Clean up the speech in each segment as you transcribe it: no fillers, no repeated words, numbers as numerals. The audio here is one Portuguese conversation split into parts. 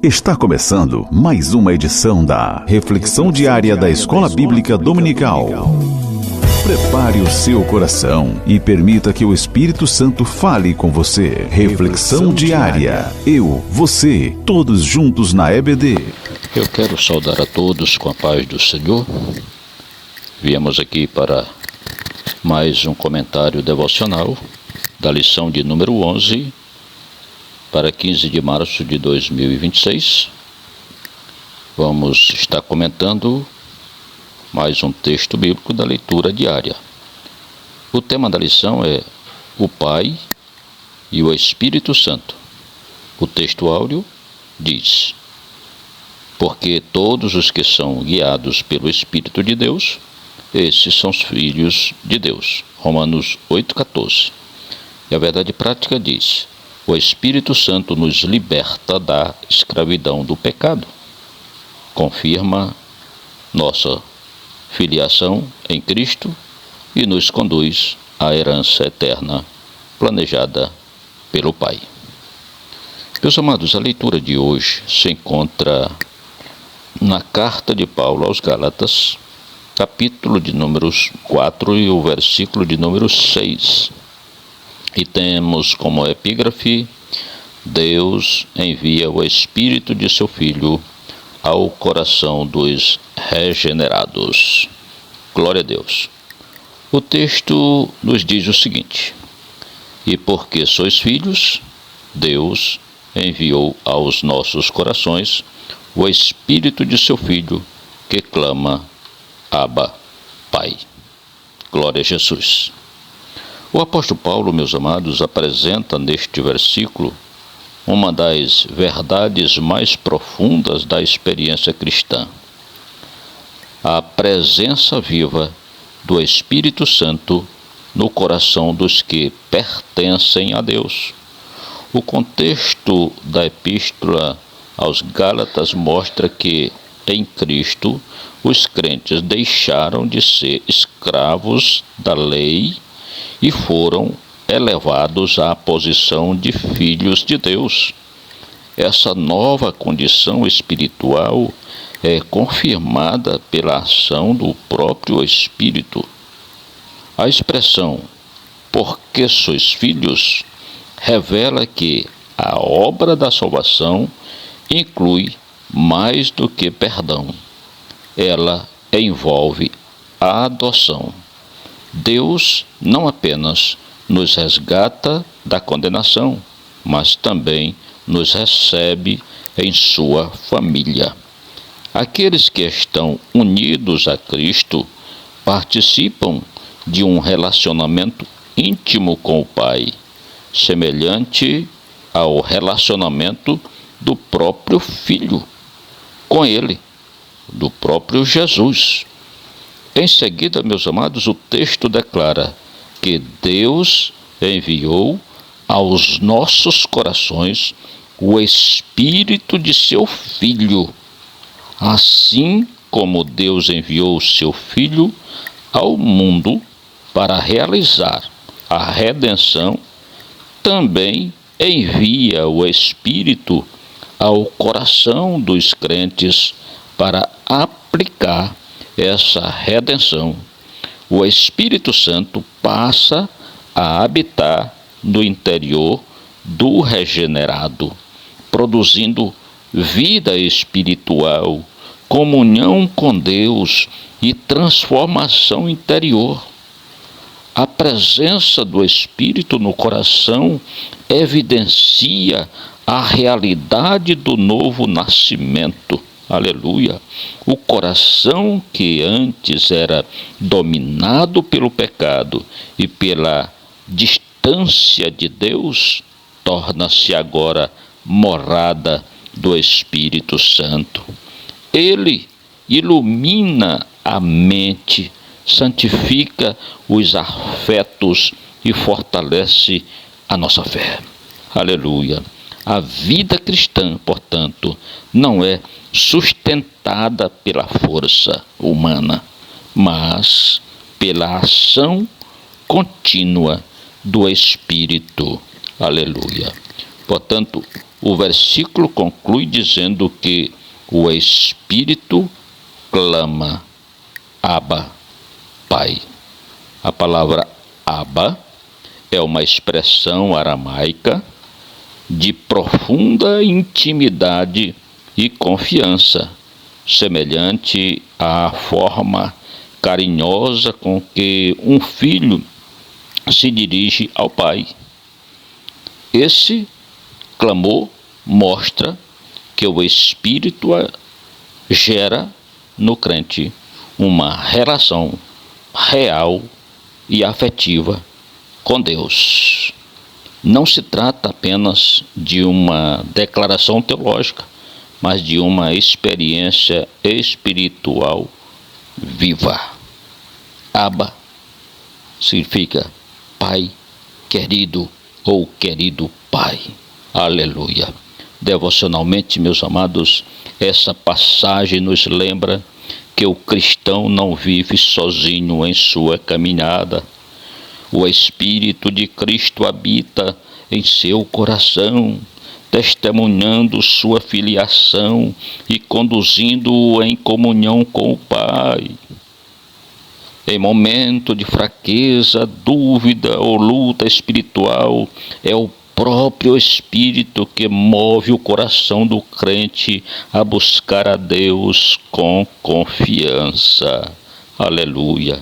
Está começando mais uma edição da Reflexão Diária da Escola Bíblica Dominical. Prepare o seu coração e permita que o Espírito Santo fale com você. Reflexão Diária. Eu, você, todos juntos na EBD. Eu quero saudar a todos com a paz do Senhor. Viemos aqui para mais um comentário devocional da lição de número 11 para 15 de março de 2026. Vamos estar comentando mais um texto bíblico da leitura diária. O tema da lição é o Pai e o Espírito Santo. O texto áureo diz: porque todos os que são guiados pelo Espírito de Deus, esses são os filhos de Deus. Romanos 8,14. E a verdade prática diz: o Espírito Santo nos liberta da escravidão do pecado, confirma nossa filiação em Cristo e nos conduz à herança eterna planejada pelo Pai. Meus amados, a leitura de hoje se encontra na carta de Paulo aos Gálatas, capítulo de números 4 e o versículo de número 6. E temos como epígrafe: Deus envia o Espírito de seu Filho ao coração dos regenerados. Glória a Deus. O texto nos diz o seguinte: e porque sois filhos, Deus enviou aos nossos corações o Espírito de seu Filho, que clama: Abba, Pai. Glória a Jesus. O apóstolo Paulo, meus amados, apresenta neste versículo uma das verdades mais profundas da experiência cristã: a presença viva do Espírito Santo no coração dos que pertencem a Deus. O contexto da epístola aos Gálatas mostra que, em Cristo, os crentes deixaram de ser escravos da lei e foram elevados à posição de filhos de Deus. Essa nova condição espiritual é confirmada pela ação do próprio Espírito. A expressão "porque sois filhos" revela que a obra da salvação inclui mais do que perdão. Ela envolve a adoção. Deus não apenas nos resgata da condenação, mas também nos recebe em sua família. Aqueles que estão unidos a Cristo participam de um relacionamento íntimo com o Pai, semelhante ao relacionamento do próprio Filho com Ele, do próprio Jesus. Em seguida, meus amados, o texto declara que Deus enviou aos nossos corações o Espírito de seu Filho. Assim como Deus enviou o seu Filho ao mundo para realizar a redenção, também envia o Espírito ao coração dos crentes para aplicar essa redenção. O Espírito Santo passa a habitar no interior do regenerado, produzindo vida espiritual, comunhão com Deus e transformação interior. A presença do Espírito no coração evidencia a realidade do novo nascimento. Aleluia! O coração que antes era dominado pelo pecado e pela distância de Deus, torna-se agora morada do Espírito Santo. Ele ilumina a mente, santifica os afetos e fortalece a nossa fé. Aleluia! A vida cristã, portanto, não é sustentada pela força humana, mas pela ação contínua do Espírito. Aleluia! Portanto, o versículo conclui dizendo que o Espírito clama, Abba, Pai. A palavra Abba é uma expressão aramaica de profunda intimidade e confiança, semelhante à forma carinhosa com que um filho se dirige ao pai. Esse clamor mostra que o Espírito gera no crente uma relação real e afetiva com Deus. Não se trata apenas de uma declaração teológica, mas de uma experiência espiritual viva. Abba significa Pai querido ou querido Pai. Aleluia. Devocionalmente, meus amados, essa passagem nos lembra que o cristão não vive sozinho em sua caminhada. O Espírito de Cristo habita em seu coração, testemunhando sua filiação e conduzindo-o em comunhão com o Pai. Em momento de fraqueza, dúvida ou luta espiritual, é o próprio Espírito que move o coração do crente a buscar a Deus com confiança. Aleluia.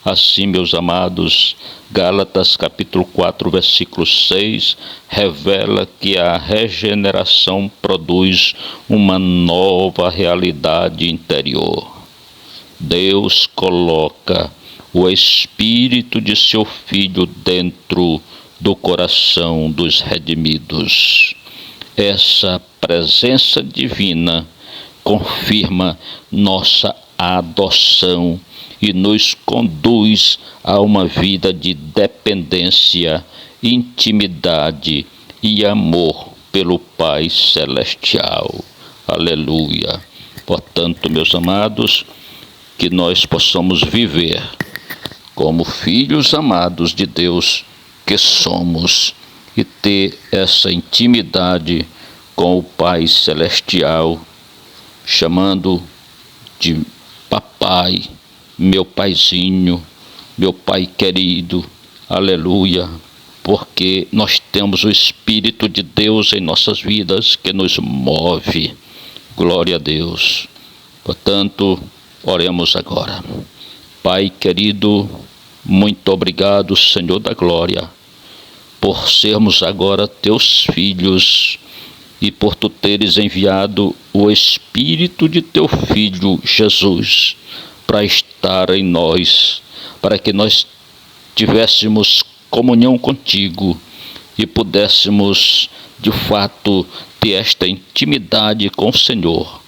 Assim, meus amados, Gálatas capítulo 4, versículo 6, revela que a regeneração produz uma nova realidade interior. Deus coloca o Espírito de seu Filho dentro do coração dos redimidos. Essa presença divina confirma nossa adoção e nos conduz a uma vida de dependência, intimidade e amor pelo Pai Celestial. Aleluia. Portanto, meus amados, que nós possamos viver como filhos amados de Deus que somos e ter essa intimidade com o Pai Celestial, chamando de papai, meu paizinho, meu pai querido, aleluia, porque nós temos o Espírito de Deus em nossas vidas que nos move. Glória a Deus. Portanto, oremos agora. Pai querido, muito obrigado, Senhor da glória, por sermos agora teus filhos e por tu teres enviado o Espírito de teu Filho Jesus para estar em nós, para que nós tivéssemos comunhão contigo e pudéssemos, de fato, ter esta intimidade com o Senhor,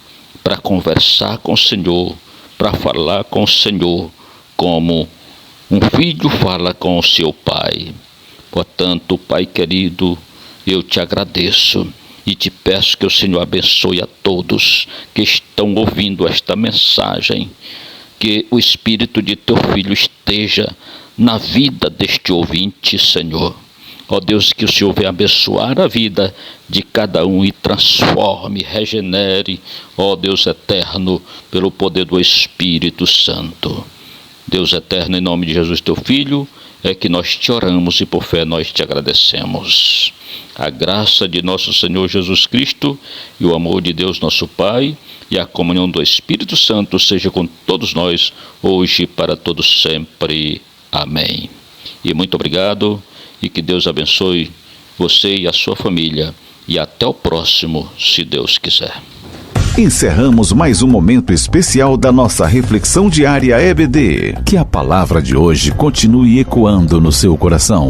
para conversar com o Senhor, para falar com o Senhor, como um filho fala com o seu pai. Portanto, Pai querido, eu te agradeço e te peço que o Senhor abençoe a todos que estão ouvindo esta mensagem, que o Espírito de teu Filho esteja na vida deste ouvinte, Senhor. Ó Deus, que o Senhor venha abençoar a vida de cada um e transforme, regenere, ó Deus eterno, pelo poder do Espírito Santo. Deus eterno, em nome de Jesus, teu Filho, é que nós te oramos e por fé nós te agradecemos. A graça de nosso Senhor Jesus Cristo e o amor de Deus nosso Pai e a comunhão do Espírito Santo seja com todos nós, hoje e para todos sempre. Amém. E muito obrigado e que Deus abençoe você e a sua família. E até o próximo, se Deus quiser. Encerramos mais um momento especial da nossa reflexão diária EBD. Que a palavra de hoje continue ecoando no seu coração.